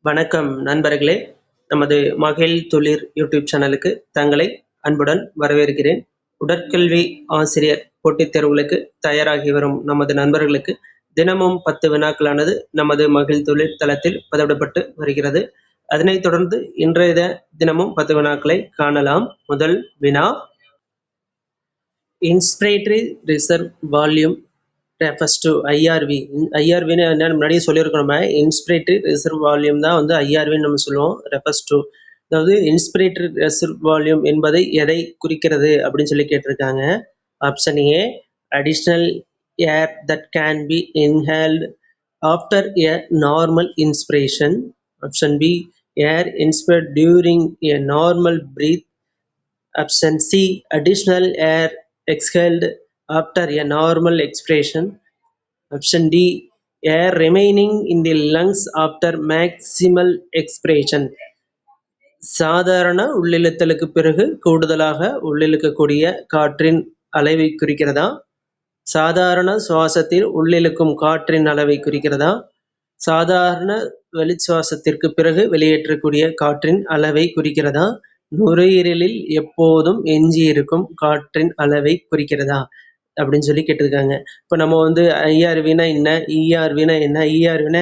வணக்கம் நண்பர்களே. நமது மகிழ் துளிர் யூடியூப் சேனலுக்கு தங்களை அன்புடன் வரவேற்கிறேன். உடற்கல்வி ஆசிரியர் போட்டித் தேர்வுகளுக்கு தயாராகி வரும் நமது நண்பர்களுக்கு தினமும் 10 வினாக்களானது நமது மகிழ் துளிர் தளத்தில் பதிவிடப்பட்டு வருகிறது. அதனைத் தொடர்ந்து இன்றைய தினமும் 10 வினாக்களை காணலாம். முதல் வினா, inspiratory reserve volume refers to IRV. IRVன்னு என்னன்னு முன்னாடியே சொல்லியிருக்கோம். நம்ம இன்ஸ்பிரேட்டரி ரிசர்வ் வால்யூம் தான் வந்து IRVன்னு நம்ம சொல்லுவோம். refers to, அதாவது இன்ஸ்பிரேட்டரி ரிசர்வ் வால்யூம் என்பதை எதை குறிக்கிறது அப்படின்னு சொல்லி கேட்டிருக்காங்க. Option A, additional air that can be inhaled after a normal inspiration. Option B, air inspired during a normal breath. Option C, additional air exhaled after a normal expiration. Option D, air remaining in the lungs after maximal expiration. சாதாரண உள்ளிழுத்தலுக்கு பிறகு கூடுதலாக உள்ளிழுக்கக்கூடிய காற்றின் அளவை குறிக்கிறதா? சாதாரண சுவாசத்தில் உள்ளிழுக்கும் காற்றின் அளவை குறிக்கிறதா? சாதாரண வெளிச்சுவாசத்திற்கு பிறகு வெளியேற்றக்கூடிய காற்றின் அளவை குறிக்கிறதா? நுரையீரலில் எப்போதும் எஞ்சியிருக்கும் காற்றின் அளவை குறிக்கிறதா அப்படின்னு சொல்லி கேட்டிருக்காங்க. இப்போ நம்ம வந்து ஐஆர்வினா என்ன, இஆர்வினா என்ன? இஆர்வினா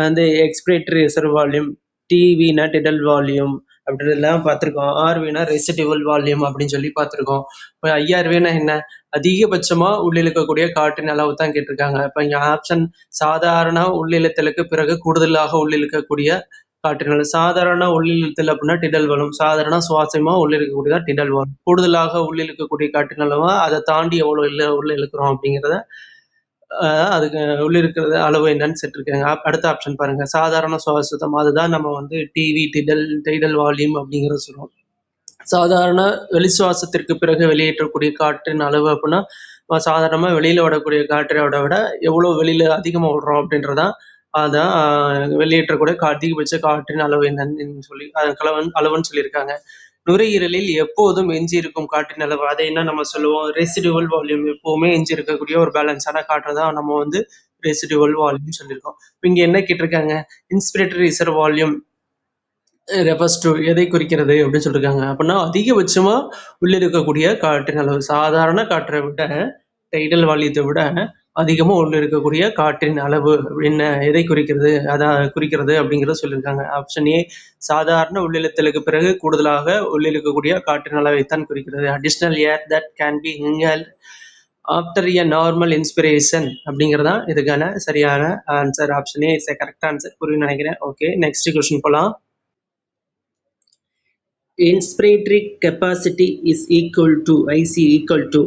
வந்து excretory reserve volume, டிவினா tidal volume அப்படின்றதெல்லாம் பார்த்துருக்கோம். ஆர்வினா ரெசிடிவல் வால்யூம் அப்படின்னு சொல்லி பார்த்துருக்கோம். இப்போ ஐஆர்வினா என்ன? அதிகபட்சமாக உள்ளிழுக்கக்கூடிய காற்றின் அளவு தான் கேட்டிருக்காங்க. இப்போ இங்கே ஆப்ஷன் சாதாரண உள்ளிழுத்தலுக்கு பிறகு கூடுதலாக உள்ளிழுக்கக்கூடிய காற்றின் அளவு. சாதாரண உள்ளிழுத்தல் அப்படின்னா டிடல் வால்யூம், சாதாரண சுவாசமாக உள்ளிழுக்கக்கூடியதா டிடல் வால்யூம். கூடுதலாக உள்ளிழுக்கக்கூடிய காற்றின் அளவு அதை தாண்டி எவ்வளோ உள்ள இழுக்கிறோம் அப்படிங்கிறத அதுக்கு உள்ளிருக்கிறது அளவு என்னன்னு செட்டிருக்காங்க. அடுத்த ஆப்ஷன் பாருங்க, சாதாரண சுவாசம், அதுதான் நம்ம வந்து டிவி டைடல் வால்யூம் அப்படிங்கிறத சொல்லுவோம். சாதாரண வெளிச்சுவாசத்திற்கு பிறகு வெளியேற்றக்கூடிய காற்றின் அளவு அப்படின்னா சாதாரணமாக வெளியில் விடக்கூடிய காற்றோட விட எவ்வளோ வெளியில் அதிகமாக விடுறோம் அப்படின்றதான் அதான் வெளியேற்றக்கூடிய அதிகபட்ச காற்றின் அளவு என்னன்னு சொல்லி அளவுன்னு சொல்லியிருக்காங்க. நுரையீரலில் எப்போதும் எஞ்சி இருக்கும் காற்றின் அளவு, அதை என்ன நம்ம சொல்லுவோம்? Residual volume. எப்பவுமே எஞ்சி இருக்கக்கூடிய ஒரு பேலன்ஸான காற்றை தான் நம்ம வந்து ரெசிடுவல் வால்யூம் சொல்லியிருக்கோம். இங்க என்ன கேட்டிருக்காங்க? Inspiratory reserve volume refers to எதை குறிக்கிறது அப்படின்னு சொல்லியிருக்காங்க. அப்படின்னா அதிகபட்சமா உள்ளிருக்கக்கூடிய காற்றின் அளவு, சாதாரண காற்றை விட டைடல் வால்யூத்தை விட அதிகமாக உள்ள இருக்கக்கூடிய காற்றின் அளவு என்ன எதை குறிக்கிறது, அதான் குறிக்கிறது அப்படிங்கிறத சொல்லியிருக்காங்க. ஆப்ஷன் ஏ, சாதாரண உள்ளிழுத்தலுக்கு பிறகு கூடுதலாக உள்ளிழுக்கக்கூடிய காற்றின் அளவைத்தான் குறிக்கிறது. Additional air that can be inhaled after a normal inspiration அப்படிங்கிறதா இதுக்கான சரியான answer. Option A is correct answer. புரியும்னு நினைக்கிறேன். ஓகே, நெக்ஸ்ட் கொஸ்டின் போகலாம். Inspiratory capacity is equal to IC equal to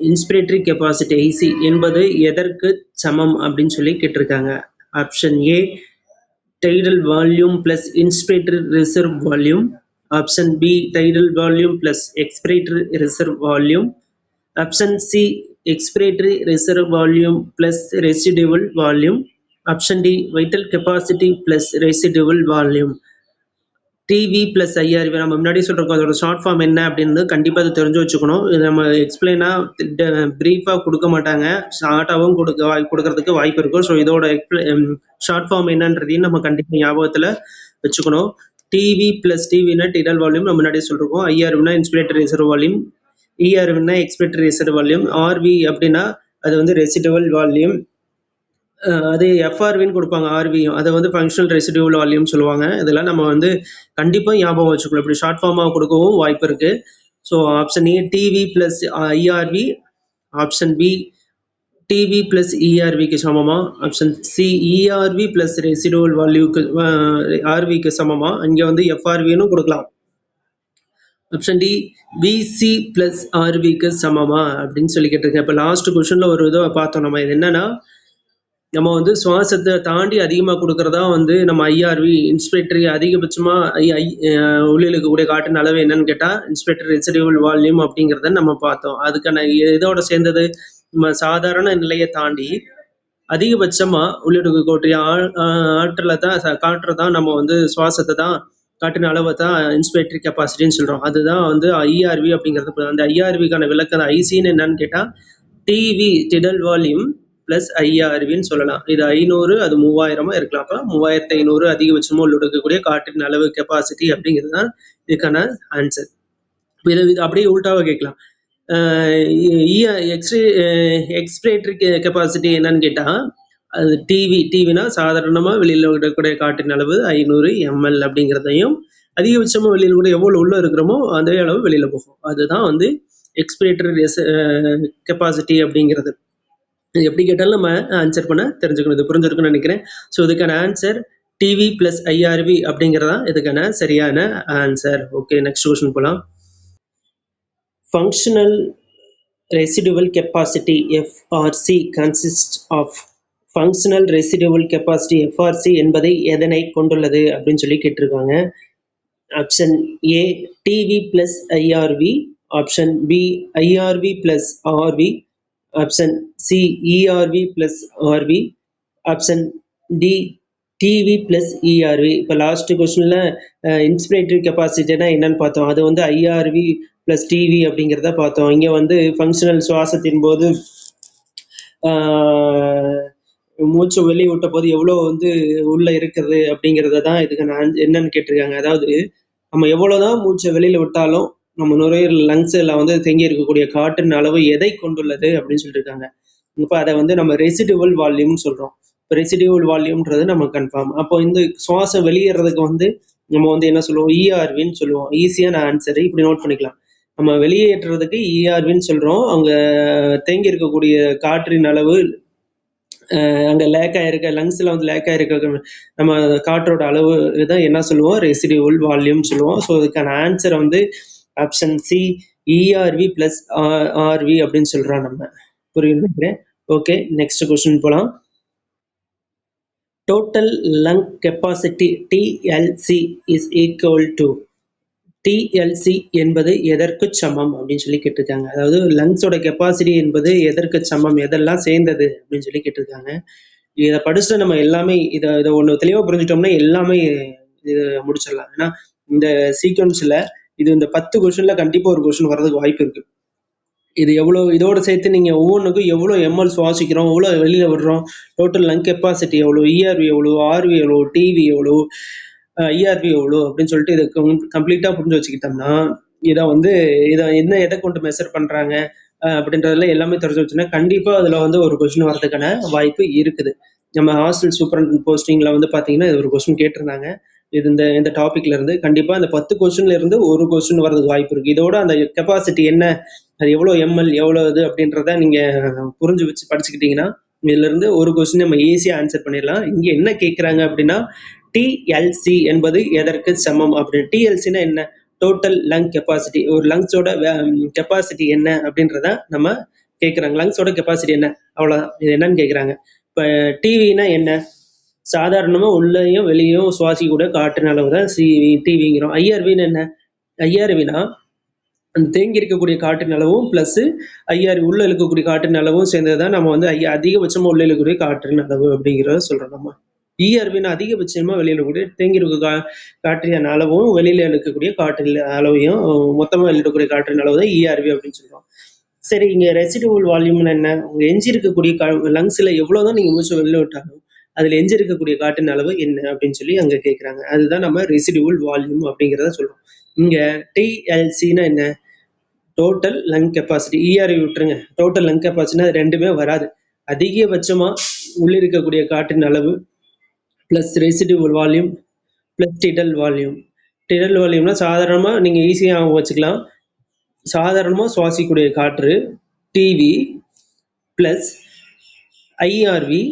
inspiratory capacity IC என்பது எதற்கு சமம் அப்படின்னு சொல்லி கேட்டிருக்காங்க. Option A, tidal volume plus inspiratory reserve volume. Option B, tidal volume plus expiratory reserve volume. Option C, expiratory reserve volume plus residual volume. Option D, vital capacity plus residual volume. TV plus IRV நம்ம முன்னாடி சொல்கிறோம், அதோட short form என்ன அப்படின்னு கண்டிப்பாக அதை தெரிஞ்சு வச்சுக்கணும். இது நம்ம எக்ஸ்பிளைனாக ப்ரீஃபாக கொடுக்க மாட்டாங்க, ஷார்ட்டாகவும் கொடுக்கறதுக்கு வாய்ப்பு இருக்கும். ஸோ இதோட ஷார்ட் ஃபார்ம் என்னன்றதையும் நம்ம கண்டிப்பாக ஞாபகத்தில் வச்சுக்கணும். டிவி பிளஸ் டிவினா டிடல் வால்யூம் நம்ம முன்னாடியே சொல்லிருக்கோம். ஐஆர்வினா இன்ஸ்பிரேட்டரி ரிசர்வ் வால்யூம். இஆர்வினா எக்ஸ்பிரேட்டரி ரிசர்வ் வால்யூம். ஆர்வி அப்படின்னா அது வந்து ரெசிடுவல் வால்யூம். அது எஃப்ஆர்வின்னு கொடுப்பாங்க. ஆர்வியும் அதை வந்து ஃபங்க்ஷனல் ரெசிடுவல் வால்யூம் சொல்லுவாங்க. இதெல்லாம் நம்ம வந்து கண்டிப்பாக ஞாபகம் வச்சுக்கணும். இப்படி ஷார்ட் ஃபார்மாக கொடுக்கவும் வாய்ப்பு இருக்கு. So option A TV plus IRV. Option B, TV plus இஆர்விக்கு சமமா? Option C, ERV plus residual வால்யூக்கு ஆர்விக்கு சமமா? இங்கே வந்து எஃப்ஆர்வின்னு கொடுக்கலாம். ஆப்ஷன் டி, விசி பிளஸ் ஆர்விக்கு சமமா அப்படின்னு சொல்லி கேட்டிருக்கேன். இப்போ லாஸ்ட் கொஸ்டின்ல ஒரு இதை பார்த்தோம் நம்ம. இது என்னன்னா, நம்ம வந்து சுவாசத்தை தாண்டி அதிகமாக கொடுக்கறதா வந்து நம்ம ஐஆர்வி இன்ஸ்பிரேட்டரி அதிகபட்சமாக உள்ளிழுக்கக்கூடிய காற்றின் அளவு என்னன்னு கேட்டால் இன்ஸ்பிரேட்டரி ரெசிடுவல் வால்யூம் அப்படிங்கிறத நம்ம பார்த்தோம். அதுக்கான இதோட சேர்ந்தது நம்ம சாதாரண நிலையை தாண்டி அதிகபட்சமாக உள்ளிழுக்கக்கூடிய ஆற்றலை தான் காற்றை தான் நம்ம வந்து சுவாசத்தை தான் காற்றின் அளவை தான் இன்ஸ்பிரேட்டரி கெப்பாசிட்டின்னு சொல்கிறோம். அதுதான் வந்து ஐஆர்வி அப்படிங்கிறது. அந்த ஐஆர்விக்கான விளக்கம் ஐசின்னு என்னன்னு கேட்டால் டிவி டிடல் வால்யூம் ப்ளஸ் ஐஆர்வின்னு சொல்லலாம். இது 500 அது 3000 இருக்கலாம். அப்போ 3500 அதிகபட்சமாக உள்ளிருக்கக்கூடிய காற்றின் அளவு கெப்பாசிட்டி அப்படிங்கிறது தான் இதுக்கான ஆன்சர். இது அப்படியே உள்டாவாக கேட்கலாம். எக்ஸ்பிரேட்டரி கெப்பாசிட்டி என்னன்னு கேட்டால் அது டிவினா சாதாரணமாக வெளியில் விடக்கூடிய காற்றின் அளவு 500 ml அப்படிங்கிறதையும் அதிகபட்சமாக வெளியில் கூட எவ்வளோ உள்ள இருக்கிறோமோ அதே அளவு வெளியில் போகும். அதுதான் வந்து எக்ஸ்பிரேட்டரி கெப்பாசிட்டி அப்படிங்கிறது. இது எப்படி கேட்டாலும் நம்ம ஆன்சர் பண்ண தெரிஞ்சுக்கணும். இது புரிஞ்சிருக்குன்னு நினைக்கிறேன். ஸோ இதுக்கான ஆன்சர் டிவி ப்ளஸ் ஐஆர்வி அப்படிங்கிறதான் இதுக்கான சரியான ஆன்சர். ஓகே, நெக்ஸ்ட் கொஸ்டின் போகலாம். Functional residual capacity FRC consists of functional residual capacity FRC என்பதை எதனை கொண்டுள்ளது அப்படின்னு சொல்லி கேட்டிருக்காங்க. Option A TV plus IRV, option B IRV plus RV, option C ERV plus RV, option D TV plus ERV. இப்போ last கொஸ்டின்ல inspiratory கெப்பாசிட்டினா என்னன்னு பார்த்தோம். அது வந்து ஐஆர்வி பிளஸ் டிவி அப்படிங்கிறத பார்த்தோம். இங்கே வந்து ஃபங்க்ஷனல் சுவாசத்தின் போது மூச்சு வெளியே விட்ட போது எவ்வளோ வந்து உள்ள இருக்குது அப்படிங்கிறத தான் இதுக்கு நான் என்னன்னு கேட்டிருக்காங்க. அதாவது நம்ம எவ்வளோதான் மூச்சை வெளியில விட்டாலும் நம்ம நுரையீரல் லங்ஸ்ல வந்து தேங்கி இருக்கக்கூடிய காற்றின் அளவு எதை கொண்டுள்ளது அப்படின்னு சொல்லியிருக்காங்க. இப்போ அதை வந்து நம்ம ரெசிடுவல் வால்யூம்னு சொல்றோம். இப்போ ரெசிடுவல் வால்யூம்ன்றது நம்ம கன்ஃபார்ம். அப்போ இந்த சுவாசம் வெளியேறதுக்கு வந்து நம்ம வந்து என்ன சொல்லுவோம், இஆர்வின்னு சொல்லுவோம். ஈஸியான ஆன்சர் இப்படி நோட் பண்ணிக்கலாம். நம்ம வெளியேற்றுறதுக்கு இஆர்வின்னு சொல்றோம். அங்க தேங்கி இருக்கக்கூடிய காற்றின் அளவு அங்க லேக் ஆயிருக்க லங்ஸ்ல வந்து லேக் ஆயிருக்க நம்ம காற்றோட அளவு தான் என்ன சொல்லுவோம், ரெசிடுவல் வால்யூம் சொல்லுவோம். ஸோ இதுக்கான ஆன்சர் வந்து option C ERV plus RV அப்படின்னு சொல்றோம். நம்ம புரியுது நினைக்கிறேன். ஓகே, நெக்ஸ்ட் கொஸ்டின் போலாம். Total lung capacity TLC is equal to TLC என்பது எதற்கு சமம் அப்படின்னு சொல்லி கேட்டிருக்காங்க. அதாவது லங்ஸோட கெப்பாசிட்டி என்பது எதற்கு சமம், எதெல்லாம் சேர்ந்தது அப்படின்னு சொல்லி கேட்டிருக்காங்க. இதை படிச்சுட்டு நம்ம எல்லாமே இதை ஒன்று தெளிவாக புரிஞ்சுட்டோம்னா எல்லாமே இது முடிச்சிடலாம். ஏன்னா இந்த சீக்வன்ஸில் இது இந்த 10 கொஸ்டின்ல கண்டிப்பாக ஒரு கொஸ்டின் வர்றதுக்கு வாய்ப்பு இருக்கு. இது எவ்வளோ, இதோட சேர்த்து நீங்கள் ஒவ்வொன்றுக்கும் எவ்வளோ எம்எல் சுவாசிக்கிறோம், எவ்வளோ வெளியில் விடுறோம், டோட்டல் லங் கெப்பாசிட்டி எவ்வளோ, இஆர்வி எவ்வளோ, ஆர்வி எவ்வளோ, டிவி எவ்வளோ, ஐஆர்வி எவ்வளோ அப்படின்னு சொல்லிட்டு இதை கம்ப்ளீட்டாக புரிஞ்சு வச்சுக்கிட்டோம்னா இதை எதை கொண்டு மெஷர் பண்ணுறாங்க அப்படின்றதுல எல்லாமே தெரிஞ்சு வச்சுன்னா கண்டிப்பாக அதில் வந்து ஒரு கொஸ்டின் வரதுக்கான வாய்ப்பு இருக்குது. நம்ம ஹாஸ்டல் சூப்பரண்ட் போஸ்டிங்கில் வந்து பார்த்தீங்கன்னா இது ஒரு கொஸ்டின் கேட்டிருந்தாங்க. இது இந்த டாபிக்ல இருந்து கண்டிப்பாக இந்த 10 கொஸ்டின்ல இருந்து ஒரு கொஸ்டின் வர்றதுக்கு வாய்ப்பு இருக்குது. இதோட அந்த கெப்பாசிட்டி என்ன, அது எவ்வளோ எம்எல் எவ்வளோ இது அப்படின்றத நீங்கள் புரிஞ்சு வச்சு படிச்சுக்கிட்டீங்கன்னா இதுல இருந்து ஒரு கொஸ்டின் நம்ம ஈஸியாக ஆன்சர் பண்ணிடலாம். இங்கே என்ன கேட்குறாங்க அப்படின்னா டிஎல்சி என்பது எதற்கு சமம் அப்படின்னு. டிஎல்சினா என்ன, டோட்டல் லங் கெப்பாசிட்டி. ஒரு லங்ஸோட கெப்பாசிட்டி என்ன அப்படின்றத நம்ம கேட்குறாங்க. லங்ஸோட கெப்பாசிட்டி என்ன, அவ்வளோதான். இது என்னன்னு கேட்குறாங்க. இப்போ டிவினா என்ன, சாதாரணமாக உள்ளேயும் வெளியும் சுவாசிக்கூட காற்றின் அளவு தான் டிவிங்கிறோம். ஐஆர்வின்னு என்ன, ஐஆர்வினா அந்த தேங்கி இருக்கக்கூடிய காற்றின் அளவும் பிளஸ் ஐஆர்வி உள்ள இருக்கக்கூடிய காற்றின் அளவும் சேர்ந்தது தான் நம்ம வந்து அதிகபட்சமாக உள்ள இருக்கக்கூடிய காற்றின் அளவு அப்படிங்கிறத சொல்கிறோம். நம்ம இஆர்வின்னு அதிகபட்சமாக வெளியில் இருக்கக்கூடிய தேங்கி இருக்க காற்றின் அளவும் வெளியில் இருக்கக்கூடிய காற்றின் அளவையும் மொத்தமாக வெளியிடக்கூடிய காற்றின் அளவு தான் இஆர்வி அப்படின்னு சொல்கிறோம். சரி, இங்கே ரெசிடுவல் வால்யூம்னு என்ன, உங்க எஞ்சி இருக்கக்கூடிய லங்ஸில் எவ்வளோதான் நீங்கள் மூச்சு வெளியில் விட்டாலும் அதில் எஞ்சி இருக்கக்கூடிய காற்றின் அளவு என்ன அப்படின்னு சொல்லி அங்கே கேட்குறாங்க. அதுதான் நம்ம ரெசிடுவல் வால்யூம் அப்படிங்கிறத சொல்கிறோம். இங்கே டிஎல்சின்னா என்ன, டோட்டல் லங் கெப்பாசிட்டி. இஆர்வி விட்டுருங்க, டோட்டல் லங் கெப்பாசிட்டினா ரெண்டுமே வராது. அதிகபட்சமாக உள்ளிருக்கக்கூடிய காற்றின் அளவு plus residual volume plus டிடல் volume. டிடல் வால்யூம்னா சாதாரணமாக நீங்கள் ஈஸியாக வச்சுக்கலாம். சாதாரணமாக சுவாசிக்கக்கூடிய காற்று டிவி ப்ளஸ் ஐஆர்வி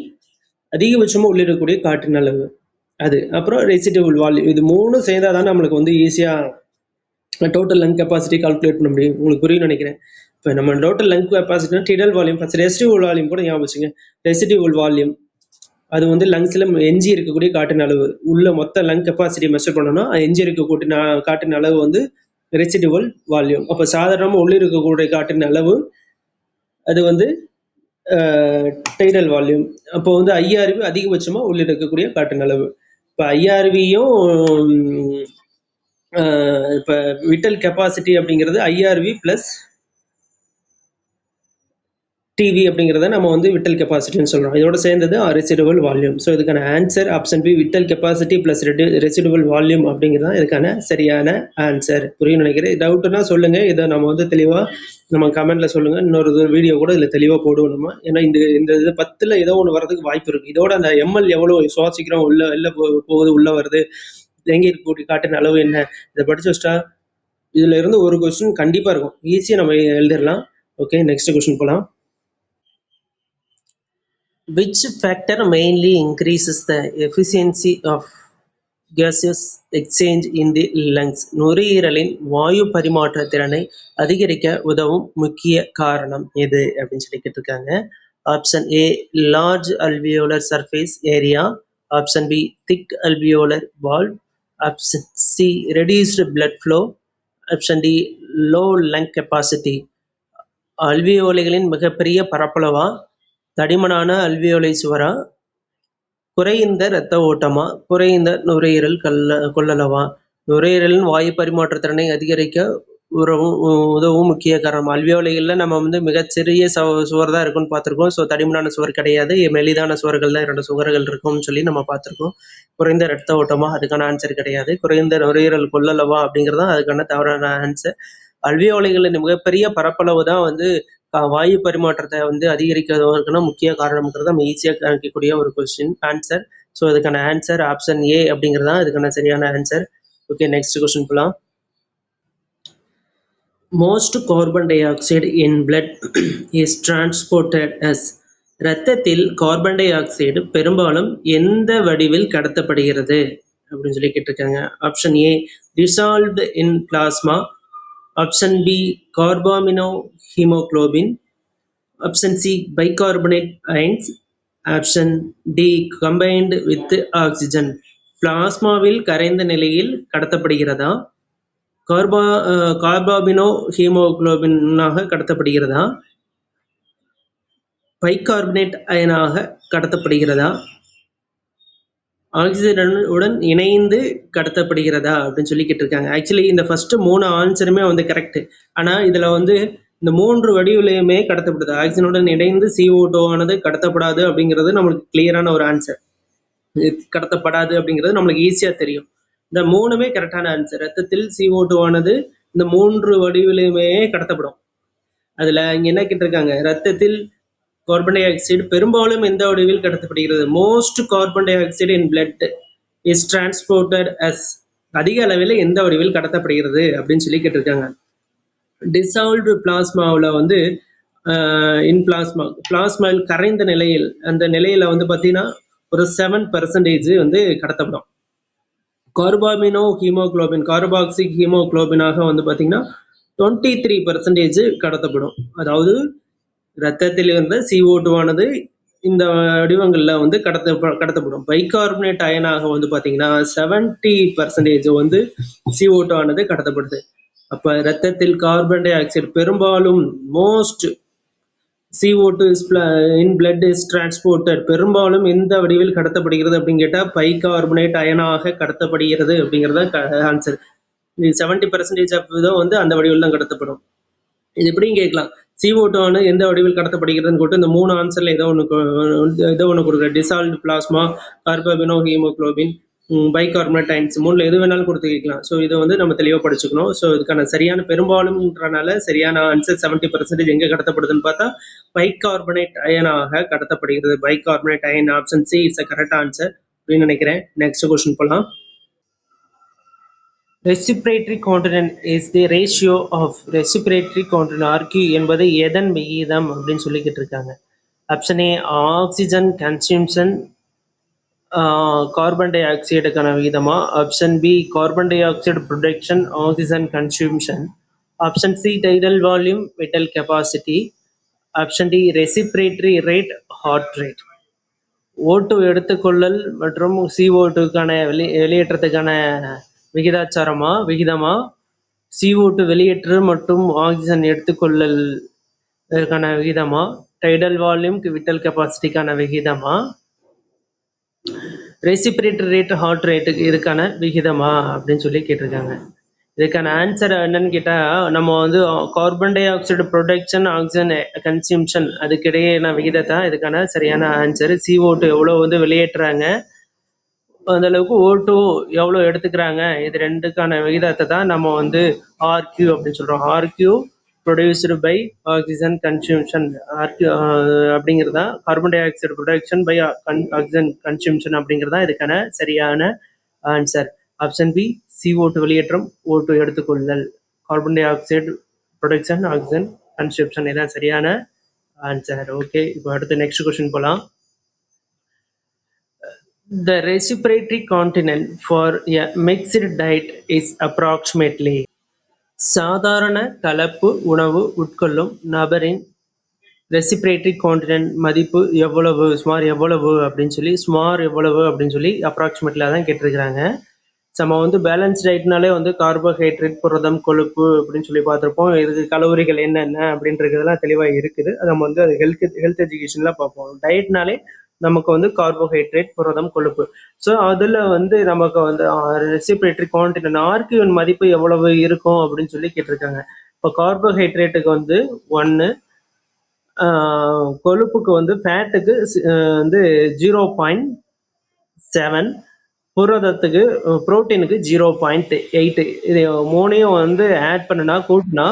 அதிகபட்சமாக உள்ளிடக்கூடிய காற்றின் அளவு அது, அப்புறம் ரெசிடுவல் வால்யூம். இது மூணும் சேர்ந்தால் தான் நம்மளுக்கு வந்து ஈஸியாக டோட்டல் லங் கெப்பாசிட்டி கால்குலேட் பண்ண முடியும். உங்களுக்கு புரியும் நினைக்கிறேன். இப்போ நம்ம total lung கெப்பாசிட்டினா டிடல் volume first, residual volume கூட ஞாபகம் வச்சுங்க. ரெசிடுவல் வால்யூம் அது வந்து லங்ஸில் எஞ்சி இருக்கக்கூடிய காற்றின் அளவு. உள்ள மொத்த லங் கெப்பாசிட்டி மெஷர் பண்ணோம்னா எஞ்சி இருக்கக்கூடிய காற்றின் அளவு வந்து ரெசிடுவல் வால்யூம். அப்போ சாதாரணமாக உள்ள இருக்கக்கூடிய காற்றின் அளவு அது வந்து டைடல் வால்யூம். அப்போ வந்து ஐஆர்வி அதிகபட்சமாக உள்ள இருக்கக்கூடிய காற்றின் அளவு. இப்போ ஐஆர்வியும் இப்போ விட்டல் கெப்பாசிட்டி அப்படிங்கிறது ஐஆர்வி ப்ளஸ் டிவி அப்படிங்கிறத நம்ம வந்து விட்டல் கெப்பாசிட்டின்னு சொல்கிறோம். இதோட சேர்ந்தது ரெசிடுவல் வால்யூம். ஸோ இதுக்கான answer option B vital capacity plus residual volume அப்படிங்கிறது தான் இதுக்கான சரியான ஆன்சர். புரியும் நினைக்கிறேன். டவுட்னா சொல்லுங்கள். இதை நம்ம வந்து தெளிவாக நம்ம கமெண்ட்டில் சொல்லுங்கள். இன்னொரு வீடியோ கூட இதில் தெளிவாக போடுவோம் நம்ம. ஏன்னா இந்த இது 10ல் ஏதோ ஒன்று வரதுக்கு வாய்ப்பு இருக்குது. இதோட அந்த எம்எல் எவ்வளோ சுவாசிக்கிறோம், வெளில போகுது, உள்ளே வருது, எங்கே இருக்கக்கூடிய காட்டின் அளவு என்ன, இதை படித்து வச்சிட்டா இதில் இருந்து ஒரு கொஸ்டின் கண்டிப்பாக இருக்கும். ஈஸியாக நம்ம எழுதிடலாம். ஓகே, நெக்ஸ்ட் கொஸ்டின் போகலாம். Which factor mainly increases the efficiency of gaseous exchange in the lungs? நுரையீரலின் வாயு பரிமாற்ற திறனை அதிகரிக்க உதவும் முக்கிய காரணம் எது அப்படின்னு சொல்லி கேட்டிருக்காங்க. Option A large alveolar surface area, option B thick alveolar wall, option C reduced blood flow, option D low lung capacity. அல்வியோலைகளின் மிகப்பெரிய பரப்பளவா, தடிமனான அல்வியோலை சுவரா, குறைந்த இரத்த ஓட்டமா, குறைந்த நுரையீரல் கொள்ளளவா? நுரையீரலின் வாயு பரிமாற்ற திறனை அதிகரிக்க உதவும் முக்கிய காரணம். அல்வியோலைகளில் நம்ம வந்து மிகச்சிறிய சுவர் தான் இருக்குன்னு பார்த்துருக்கோம். ஸோ தடிமனான சுவர் கிடையாது, மெலிதான சுவர்கள் தான் 2 சுவர்கள் இருக்கும்னு சொல்லி நம்ம பார்த்துருக்கோம். குறைந்த இரத்த ஓட்டமா, அதுக்கான ஆன்சர் கிடையாது. குறைந்த நுரையீரல் கொள்ளளவா அப்படிங்கிறது தான் அதுக்கான தவறான ஆன்சர். அல்வியோலைகளின் மிகப்பெரிய பரப்பளவு தான் வந்து வாயு பரிமாற்றத்தை வந்து அதிகரிக்கிறதுக்கான முக்கிய காரணம்ங்கிறத நம்ம ஈஸியாக கணிக்கக்கூடிய ஒரு கொஸ்டின் ஆன்சர். ஸோ இதுக்கான ஆன்சர் ஆப்ஷன் ஏ அப்படிங்கிறது தான் இதுக்கான சரியான ஆன்சர். ஓகே, நெக்ஸ்ட் கொஸ்டின் போகலாம். Most carbon dioxide in blood is transported as. இரத்தத்தில் கார்பன் டை ஆக்சைடு பெரும்பாலும் எந்த வடிவில் கடத்தப்படுகிறது அப்படின்னு சொல்லி கேட்டிருக்காங்க. Option A dissolved in plasma, option B carbamino haemoglobin, option C bicarbonate ions, option D combined with oxygen. பிளாஸ்மாவில் கரைந்த நிலையில் கடத்தப்படுகிறதா, கார்பாமினோ ஹீமோகுளோபினாக கடத்தப்படுகிறதா, பைகார்பனேட் அயனாக கடத்தப்படுகிறதா, ஆக்சிஜனுடன் இணைந்து கடத்தப்படுகிறதா அப்படின்னு சொல்லி கேட்டிருக்காங்க. ஆக்சுவலி இந்த ஃபர்ஸ்ட் 3 ஆன்சருமே வந்து கரெக்ட். ஆனால் இதில் வந்து இந்த 3 வடிவிலையுமே கடத்தப்படுது. ஆக்சிஜனுடன் இணைந்து CO2 ஆனது கடத்தப்படாது அப்படிங்கிறது நம்மளுக்கு கிளியரான ஒரு ஆன்சர். கடத்தப்படாது அப்படிங்கிறது நம்மளுக்கு ஈஸியாக தெரியும். இந்த 3மே கரெக்டான ஆன்சர். ரத்தத்தில் CO2 ஆனது இந்த 3 வடிவிலையுமே கடத்தப்படும். அதில் இங்கே என்ன கேட்டிருக்காங்க, ரத்தத்தில் கார்பன் டை ஆக்சைடு பெரும்பாலும் எந்த வடிவில் கடத்தப்படுகிறது? Most carbon dioxide in blood is transported as. அதிக அளவில் எந்த வடிவில் கடத்தப்படுகிறது அப்படின்னு சொல்லி கேட்டிருக்காங்க. டிசால்வ்டு பிளாஸ்மாவில் வந்து இன் பிளாஸ்மாவில் கரைந்த நிலையில், அந்த நிலையில் வந்து பார்த்தீங்கன்னா ஒரு 7% வந்து கடத்தப்படும். கார்பாமினோ ஹீமோகுளோபின், கார்பாக்சிக் ஹீமோகுளோபினாக வந்து பார்த்தீங்கன்னா 23% கடத்தப்படும். அதாவது இரத்தத்தில் இருந்த CO2 ஆனது இந்த வடிவங்களில் வந்து கடத்தப்படும். பைகார்பனேட் அயனாக வந்து பார்த்தீங்கன்னா 70% வந்து CO2 ஆனது கடத்தப்படுது. அப்போ இரத்தத்தில் கார்பன் டை ஆக்சைடு பெரும்பாலும் most CO2 in blood is transported, பெரும்பாலும் எந்த வடிவில் கடத்தப்படுகிறது அப்படின்னு கேட்டால் பைகார்பனேட் அயனாக கடத்தப்படுகிறது அப்படிங்கிறத ஆன்சர். 70% வந்து அந்த வடிவில் தான் கடத்தப்படும். இது எப்படியும் கேட்கலாம், CO2 ஆனது எந்த வடிவில் கடத்தப்படுகிறதுன்னு போட்டு இந்த 3 ஆன்சர்ல ஏதோ ஒன்று கொடுக்குற. Dissolved plasma, carbamino haemoglobin, bicarbonate ions, 3ல எது வேணாலும் கொடுத்து கேட்கலாம். ஸோ இதை வந்து நம்ம தெளிவாக படிச்சுக்கணும். ஸோ இதுக்கான சரியான பெரும்பாலும்ன்றனால சரியான ஆன்சர் 70% எங்கே கடத்தப்படுதுன்னு பார்த்தா பைகார்பனேட் அயனாக கடத்தப்படுகிறது. Bicarbonate ion, option C is a correct answer அப்படின்னு நினைக்கிறேன். நெக்ஸ்ட் கொஸ்டின் போகலாம். Respiratory continent is the ratio of respiratory continent RQ என்பது எதன் விகிதம் அப்படின்னு சொல்லி கேட்டிருக்காங்க. Option A oxygen consumption carbon டை ஆக்சைடுக்கான விகிதமா, option B carbon dioxide production oxygen consumption, option C tidal volume vital capacity, option D respiratory rate heart rate. O2 எடுத்துக்கொள்ளல் மற்றும் CO2க்கான வெளியேற்றத்துக்கான விகிதமா, CO2 வெளியேற்று மற்றும் ஆக்சிஜன் எடுத்துக்கொள்ளல் விகிதமா, டைடல் வால்யூம் விட்டல் கெப்பாசிட்டிக்கான விகிதமா, ரெசிப்ரேட்டரி ரேட் ஹார்ட் ரேட்டுக்கு இதுக்கான விகிதமா அப்படின்னு சொல்லி கேட்டிருக்காங்க. இதுக்கான ஆன்சர் என்னன்னு கேட்டா, நம்ம வந்து carbon dioxide production, oxygen consumption அதுக்கிடையேயான விகிதத்தான் இதுக்கான சரியான ஆன்சர். CO2 எவ்வளோ வந்து வெளியேற்றுறாங்க, அந்த அளவுக்கு O2 எவ்வளோ எடுத்துக்கிறாங்க, இது ரெண்டுக்கான விகிதத்தை தான் நம்ம வந்து RQ அப்படின்னு சொல்றோம். RQ produced by oxygen consumption. RQ அப்படிங்கிறது தான் carbon dioxide production by oxygen consumption அப்படிங்கிறது தான் இதுக்கான சரியான ஆன்சர். ஆப்ஷன் பி CO2 வெளியேற்றம், O2 எடுத்துக்கொள்ளுதல். Carbon dioxide production, oxygen consumption இதான் சரியான ஆன்சர். ஓகே, இப்போ அடுத்து நெக்ஸ்ட் கொஸ்டின் போகலாம். The respiratory continent for a mixed diet is approximately. சாதாரண கலப்பு உணவு உட்கொள்ளும் நபரின் ரெசிபிரேட்டரி கான்டினென்ட் மதிப்பு எவ்வளவு, சுமார் எவ்வளவு அப்படின்னு சொல்லி அப்ராக்சிமேட்ல தான் கேட்டிருக்கிறாங்க. நம்ம வந்து பேலன்ஸ் டயட்னாலே வந்து கார்போஹைட்ரேட், புரதம், கொழுப்பு அப்படின்னு சொல்லி பார்த்துருப்போம். இதுக்கு கலோரிகள் என்னென்ன அப்படின்றதெல்லாம் தெளிவாக இருக்குது. அது நம்ம வந்து அது ஹெல்த் எஜுகேஷன்லாம் பார்ப்போம். டயட்னாலே நமக்கு வந்து கார்போஹைட்ரேட், புரதம், கொழுப்பு. ஸோ அதில் வந்து நமக்கு வந்து ரெசிபிரேட்டரி கான்டினென்ட் ஆர்கியூன் மதிப்பு எவ்வளவு இருக்கும் அப்படின்னு சொல்லி கேட்டிருக்காங்க. இப்போ கார்போஹைட்ரேட்டுக்கு வந்து 1, கொழுப்புக்கு வந்து ஃபேட்டுக்கு வந்து 0.7, புரதத்துக்கு புரோட்டீனுக்கு 0.8. இது மூணையும் வந்து ஆட் பண்ணுனா கூட்டினா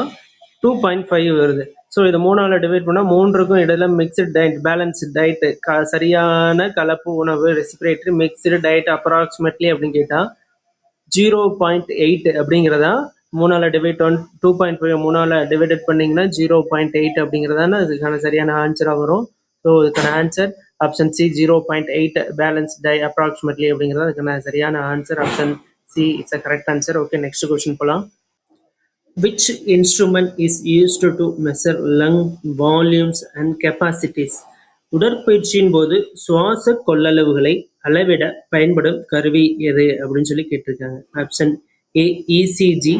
2.5 வருது. ஸோ இது 3ஆல் டிவைட் பண்ணால் 3க்கும் இடையில மிக்சட் டயட், பேலன்ஸ்டு டயட்டு, சரியான கலப்பு உணவு, ரெசிபிரேட்டரி மிக்சடு டயட் அப்ராக்சிமேட்லி அப்படின்னு கேட்டால் 0.8 அப்படிங்கிறதா 3ஆல் டிவைட் 2.5 3ஆல் டிவைடட் பண்ணிங்கன்னா 0.8 அப்படிங்கிறதான அதுக்கான சரியான ஆன்சராக வரும். ஸோ இதுக்கான answer option C 0.8 balanced diet approximately அப்படிங்கிறது அதுக்கான சரியான answer. Option C it's a correct answer. Okay, next question போகலாம். Which instrument is used to measure lung volumes and capacities? உடற்பயிற்சியின் போது சுவாச கொள்ளளவுகளை அளவிட பயன்படும் கருவி எது அப்படின்னு சொல்லி கேட்டிருக்காங்க. Option A ECG,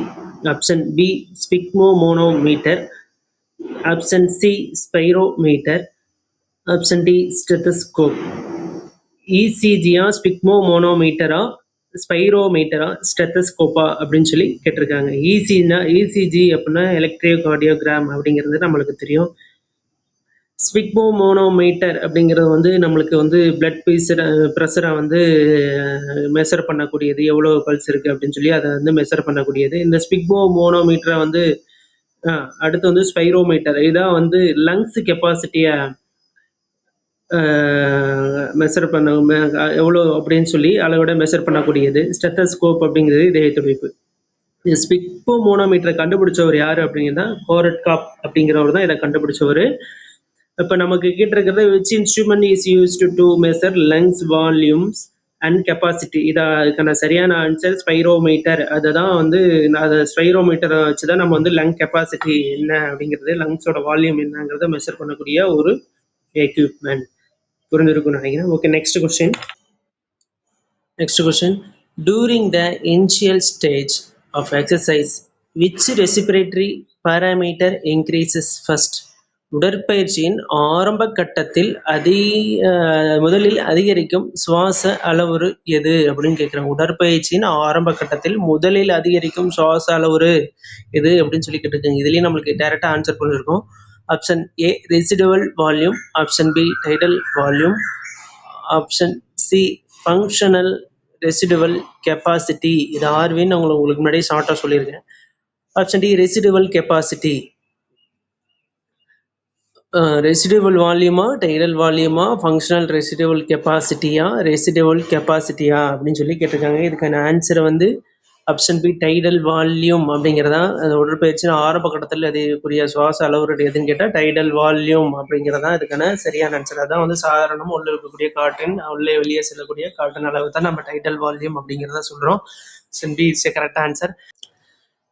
option B sphygmomanometer, option C spirometer, option D stethoscope. இசிஜியா, ஸ்பிக்மோமோனோமீட்டரா, ஸ்பைரோமீட்டரா, ஸ்டெத்தஸ்கோப்பா அப்படின்னு சொல்லி கேட்டிருக்காங்க. இசிஜி அப்படின்னா எலக்ட்ரோகார்டியோகிராம் அப்படிங்கிறது நம்மளுக்கு தெரியும். ஸ்பிக்மோமோனோமீட்டர் அப்படிங்கிறது வந்து நம்மளுக்கு வந்து பிளட் ப்ரெஷரை வந்து மெஷர் பண்ணக்கூடியது, எவ்வளோ பல்ஸ் இருக்குது அப்படின்னு சொல்லி அதை வந்து மெஷர் பண்ணக்கூடியது. இந்த ஸ்பிக்மோமோனோமீட்டரை வந்து அடுத்து வந்து ஸ்பைரோமீட்டர், இதான் வந்து லங்ஸ் கெப்பாசிட்டியை மெஷர் பண்ண எவ்வளோ அப்படின்னு சொல்லி அளவிட மெஷர் பண்ணக்கூடியது. ஸ்டெத்தஸ்கோப் அப்படிங்கிறது இதய துடிப்பு. இந்த ஸ்பிக்மோனோமீட்டரை கண்டுபிடிச்சவர் யார் அப்படிங்கிறதா கோரட்காப் அப்படிங்கிறவர் தான் இதை கண்டுபிடிச்சவர். இப்போ நமக்கு கிட்ட இருக்கிறது which instrument is used to measure lungs volumes and capacity. அதுக்கான சரியான ஆன்சர் ஸ்பைரோமீட்டர். அதுதான் வந்து அதை ஸ்பைரோமீட்டரை வச்சு தான் நம்ம வந்து லங் கெப்பாசிட்டி என்ன அப்படிங்கிறது, லங்ஸோட வால்யூம் என்னங்கிறத மெஷர் பண்ணக்கூடிய ஒரு எக்யூப்மெண்ட். புரிஞ்சிருக்கும்னு நினைக்கிறேன். Okay, next question. During the initial stage of exercise, which respiratory parameter increases first? உடற்பயிற்சியின் ஆரம்ப கட்டத்தில் முதலில் அதிகரிக்கும் சுவாச அளவுரு எது அப்படின்னு கேட்குறாங்க. உடற்பயிற்சியின் ஆரம்ப கட்டத்தில் முதலில் அதிகரிக்கும் சுவாச அளவுரு எது அப்படின்னு சொல்லி கேட்டிருக்காங்க. இதுலேயும் நம்மளுக்கு டைரெக்டாக ஆன்சர் பண்ணியிருக்கோம். Option A residual volume, option B tidal volume, option C functional residual capacity. இது ஆர்வின்னு உங்களுக்கு முன்னாடி ஷார்ட்டாக சொல்லியிருக்கேன். Option D residual capacity. Residual வால்யூமா, டைடல் வால்யூமா, ஃபங்க்ஷனல் ரெசிடுவல் கெப்பாசிட்டியா அப்படின்னு சொல்லி கேட்டிருக்காங்க. இதுக்கான ஆன்சரை வந்து ஆப்ஷன் பி டைடல் வால்யூம் அப்படிங்கிறதா. அது உடற்பயிற்சியின் ஆரம்ப கட்டத்தில் அதுக்குரிய சுவாச அளவுரு எதுன்னு கேட்டால் டைடல் வால்யூம் அப்படிங்கிறதா இதுக்கான சரியான ஆன்சர். அதான் வந்து சாதாரணமாக உள்ளே இருக்கக்கூடிய காற்றின் உள்ளே வெளியே செல்லக்கூடிய காற்றின் அளவு தான் நம்ம டைடல் வால்யூம் அப்படிங்கிறத சொல்கிறோம். Option B it's a correct answer.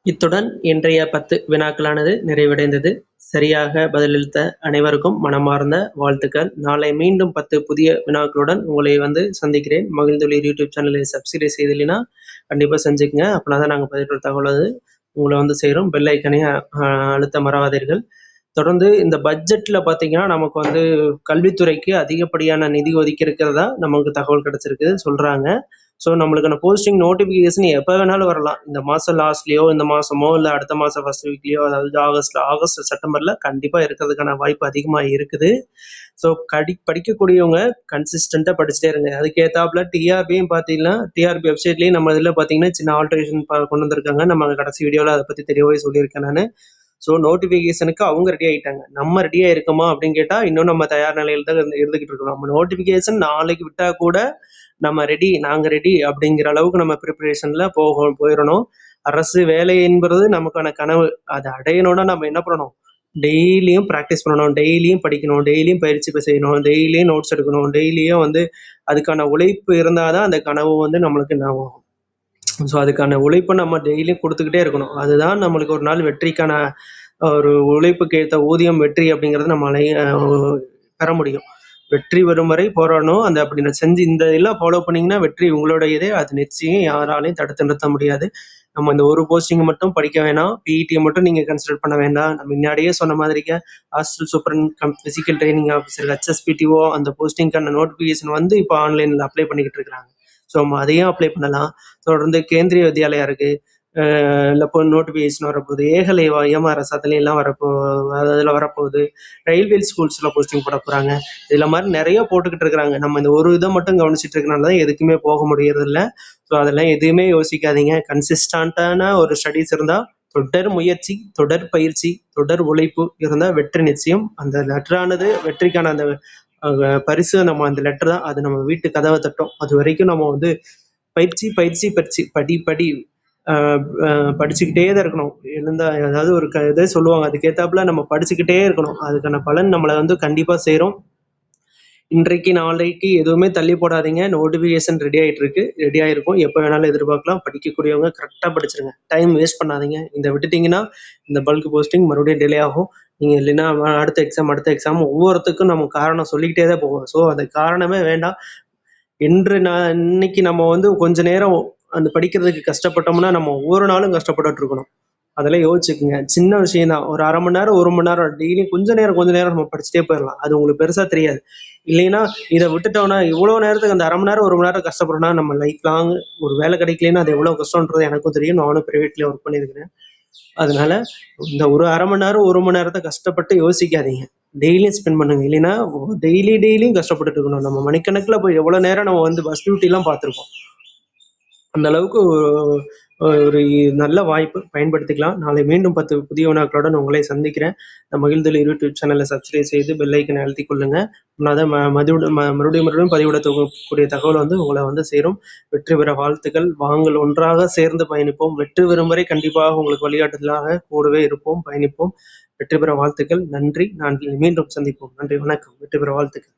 இத்துடன் இன்றைய 10 வினாக்களானது நிறைவடைந்தது. சரியாக பதிலளித்த அனைவருக்கும் மனமார்ந்த வாழ்த்துக்கள். நாளை மீண்டும் 10 புதிய வினாக்களுடன் உங்களை வந்து சந்திக்கிறேன். மகிழ்ந்தொழிர் யூடியூப் சேனலை சப்ஸ்கிரைப் செய்தில்லைன்னா கண்டிப்பாக செஞ்சுக்கங்க. அப்படின்னா தான் நாங்கள் பதிவிடுற தகவல் உங்களை வந்து சேரும். பெல் ஐக்கனையும் அழுத்த மறவாதீர்கள். தொடர்ந்து இந்த பட்ஜெட்டில் பார்த்தீங்கன்னா நமக்கு வந்து கல்வித்துறைக்கு அதிகப்படியான நிதி ஒதுக்கி இருக்கிறதா நமக்கு தகவல் கிடைச்சிருக்கு சொல்கிறாங்க. ஸோ நம்மளுக்கான போஸ்டிங் நோட்டிஃபிகேஷன் எப்போ வேணாலும் வரலாம். இந்த மாதம் லாஸ்ட்லேயோ, இந்த மாதமோ, இல்லை அடுத்த மாதம் ஃபர்ஸ்ட் வீக்லேயோ, அதாவது ஆகஸ்ட் செப்டம்பரில் கண்டிப்பாக இருக்கிறதுக்கான வாய்ப்பு அதிகமாக இருக்குது. ஸோ படிக்கக்கூடியவங்க கன்சிஸ்டண்ட்டாக படிச்சுட்டே இருங்க. அதுக்கேற்றாப்புல டிஆர்பியும் பார்த்தீங்கன்னா, டிஆர்பி வெப்சைட்லேயும் நம்ம இதில் பார்த்தீங்கன்னா சின்ன ஆல்ட்ரேஷன் கொண்டு வந்திருக்காங்க. நம்ம கடைசி வீடியோவில் அதை பற்றி தெரியவே சொல்லியிருக்கேன் நான். ஸோ நோட்டிஃபிகேஷனுக்கு அவங்க ரெடி ஆகிட்டாங்க. நம்ம ரெடியாக இருக்கோமா அப்படின்னு கேட்டால் இன்னும் நம்ம தயார் நிலையில் தான் இருந்துகிட்டு இருக்கோம். நம்ம நோட்டிஃபிகேஷன் நாளைக்கு விட்டால் கூட நம்ம நாங்கள் ரெடி அப்படிங்கிற அளவுக்கு நம்ம ப்ரிப்பரேஷனில் போயிடணும். அரசு வேலை என்பது நமக்கான கனவு. அதை அடையணும்னா நம்ம என்ன பண்ணணும்? டெய்லியும் ப்ராக்டிஸ் பண்ணணும், டெய்லியும் படிக்கணும், டெய்லியும் பயிற்சி செய்யணும், டெய்லியும் நோட்ஸ் எடுக்கணும், டெய்லியும் அதுக்கான உழைப்பு இருந்தால் தான் அந்த கனவு நம்மளுக்கு ஆகும். ஸோ அதுக்கான உழைப்பை நம்ம டெய்லியும் கொடுத்துக்கிட்டே இருக்கணும். அதுதான் நம்மளுக்கு ஒரு நாள் வெற்றிக்கான ஒரு உழைப்புக்கு ஏற்ற ஊதியம், வெற்றி அப்படிங்கிறது நம்ம பெற முடியும். வெற்றி வரும் வரை போராடணும். அப்படி செஞ்சு இந்த இதெல்லாம் ஃபாலோ பண்ணிங்கன்னா வெற்றி உங்களுடையதே. அது நிச்சயம் யாராலையும் தடுத்து நிறுத்த முடியாது. நம்ம இந்த ஒரு போஸ்டிங்கை மட்டும் படிக்க வேணாம், பிஇடியை மட்டும் நீங்கள் கன்சிடர் பண்ண வேண்டாம். நான் முன்னாடியே சொன்ன மாதிரிக்க hostel superintendent physical training officer HSPTO அந்த போஸ்டிங்கான நோட்டிஃபிகேஷன் இப்போ ஆன்லைனில் அப்ளை பண்ணிக்கிட்டு இருக்கிறாங்க. ஸோ நம்ம அதையும் அப்ளை பண்ணலாம். தொடர்ந்து கேந்திரிய வித்யாலயா இருக்குது, இல்லை இப்போ நோட்டிஃபிகேஷன் வரப்போகுது. ஏகலை எம்ஆர்எஸ் அதுலாம் அதில் வரப்போகுது. ரயில்வே ஸ்கூல்ஸில் போஸ்டிங் போட போகிறாங்க. இதில் மாதிரி நிறைய போட்டுக்கிட்டு இருக்கிறாங்க. நம்ம இந்த ஒரு இதை மட்டும் கவனிச்சிட்டு இருக்கனால தான் எதுக்குமே போக முடியறதில்ல. ஸோ அதெல்லாம் எதுவுமே யோசிக்காதீங்க. கன்சிஸ்டண்ட்டான ஒரு ஸ்டடீஸ் இருந்தால், தொடர் முயற்சி, தொடர் பயிற்சி, தொடர் உழைப்பு இருந்தால் வெற்றி நிச்சயம். அந்த லெட்டரானது வெற்றிக்கான அந்த பரிசு நம்ம அந்த லெட்டர் தான். அது நம்ம வீட்டு கதவை தட்டும். அது வரைக்கும் நம்ம பயிற்சி பயிற்சி பயிற்சி படி படிச்சுக்கிட்டே தான் இருக்கணும். அதாவது ஒரு இதை சொல்லுவாங்க, அதுக்கேற்றாப்புல நம்ம படிச்சுக்கிட்டே இருக்கணும். அதுக்கான பலன் நம்மளை கண்டிப்பாக சேரும். இன்றைக்கு நாளைக்கு எதுவுமே தள்ளி போடாதீங்க. நோட்டிஃபிகேஷன் ரெடி ஆகிருக்கும். எப்போ வேணாலும் எதிர்பார்க்கலாம். படிக்கக்கூடியவங்க கரெக்டாக படிச்சிருங்க. டைம் வேஸ்ட் பண்ணாதீங்க. இந்த விட்டுட்டிங்கன்னா இந்த பல்க் போஸ்டிங் மறுபடியும் டிலே ஆகும். நீங்கள் இல்லைன்னா அடுத்த எக்ஸாம் ஒவ்வொருத்துக்கும் நம்ம காரணம் சொல்லிக்கிட்டே தான் போவோம். ஸோ அந்த காரணமே வேண்டாம். இன்னைக்கு நம்ம கொஞ்ச நேரம் அந்த படிக்கிறதுக்கு கஷ்டப்பட்டோம்னா நம்ம ஒவ்வொரு நாளும் கஷ்டப்பட்டுட்டு இருக்கணும். அதெல்லாம் யோசிச்சுக்குங்க. சின்ன விஷயம் தான். ஒரு 1/2 மணி நேரம் 1 மணி நேரம் டெய்லியும் கொஞ்ச நேரம் நம்ம படிச்சுட்டே போயிடலாம். அது உங்களுக்கு பெருசா தெரியாது. இல்லைன்னா இதை விட்டுட்டோம்னா இவ்வளவு நேரத்துக்கு அந்த 1/2 மணி நேரம் 1 மணி நேரம் கஷ்டப்படுறோம்னா நம்ம லைஃப் லாங் ஒரு வேலை கிடைக்கலன்னா அது எவ்வளவு கஷ்டம்ன்றது எனக்கும் தெரியும். நானும் பிரைவேட்ல ஒர்க் பண்ணியிருக்கிறேன். அதனால இந்த ஒரு 1/2 மணி நேரம் 1 மணி நேரத்தை கஷ்டப்பட்டு யோசிக்காதீங்க. டெய்லியும் ஸ்பெண்ட் பண்ணுங்க. இல்லைன்னா டெய்லியும் கஷ்டப்பட்டுட்டு இருக்கணும். நம்ம மணிக்கணக்கில் போய் எவ்வளவு நேரம் நம்ம பஸ் டியூட்டி எல்லாம் பார்த்துருக்கோம். அந்த அளவுக்கு ஒரு நல்ல வாய்ப்பு, பயன்படுத்திக்கலாம். நாளை மீண்டும் 10 புதிய வினாக்களுடன் உங்களை சந்திக்கிறேன். மகிழ்தல் யூடியூப் சேனலை சப்ஸ்கிரைப் செய்து பெல் ஐக்கனை அழுத்திக் கொள்ளுங்க. மறுபடியும் பதிவிடக்கூடிய தகவல் உங்களை சேரும். வெற்றி பெற வாழ்த்துக்கள். வாங்கள் ஒன்றாக சேர்ந்து பயணிப்போம். வெற்றி பெறும் வரை கண்டிப்பாக உங்களுக்கு வழிகாட்டுதலாக கூடவே இருப்போம், பயணிப்போம். வெற்றி பெற வாழ்த்துக்கள். நன்றி. நான் மீண்டும் சந்திப்போம். நன்றி, வணக்கம். வெற்றி பெற வாழ்த்துக்கள்.